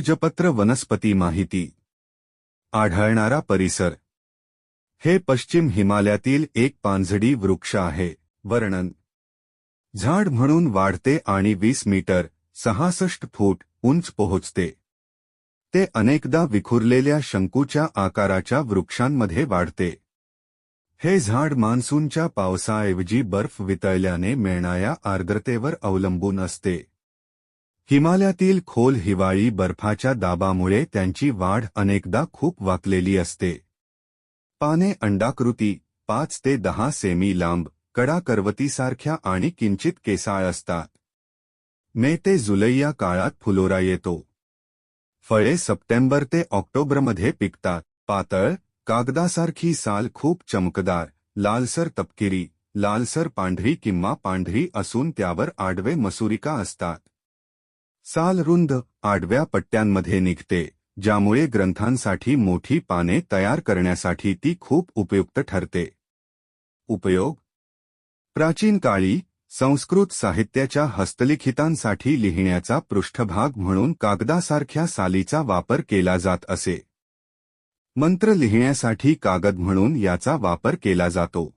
भोजपत्र वनस्पती माहिती आढळणारा परिसर हे पश्चिम हिमालयातील एक पानझडी वृक्ष आहे. वर्णन झाड म्हणून वाढते आणि 20 मीटर 66 फूट उंच पोहोचते. ते अनेकदा विखुरलेल्या शंकूच्या आकाराच्या वृक्षांमध्ये वाढते. हे झाड मान्सूनच्या पावसाऐवजी बर्फ वितळल्याने मिळणाऱ्या आर्द्रतेवर अवलंबून असते. हिमालयातील खोल हिवाळी बर्फाच्या दाबामुळे त्यांची वाढ अनेकदा खूप वाकलेली असते. पाने अंडाकृती 5 ते 10 सेमी लांब, कडा करवतीसारख्या आणि किंचित केसाळ असतात. मे ते जुलै या काळात फुलोरा येतो. फळे सप्टेंबर ते ऑक्टोबरमध्ये पिकतात. पातळ, कागदासारखी साल खूप चमकदार, लालसर तपकिरी, लालसर पांढरी किंवा पांढरी असून त्यावर आडवे मसुरिका असतात. साल रुंद, आडव्या पट्ट्यांमध्ये निघते, ज्यामुळे ग्रंथांसाठी मोठी पाने तयार करण्यासाठी ती खूप उपयुक्त ठरते. उपयोग प्राचीन काळी संस्कृत साहित्याच्या हस्तलिखितांसाठी लिहिण्याचा पृष्ठभाग म्हणून कागदासारख्या सालीचा वापर केला जात असे. मंत्र लिहिण्यासाठी कागद म्हणून याचा वापर केला जातो.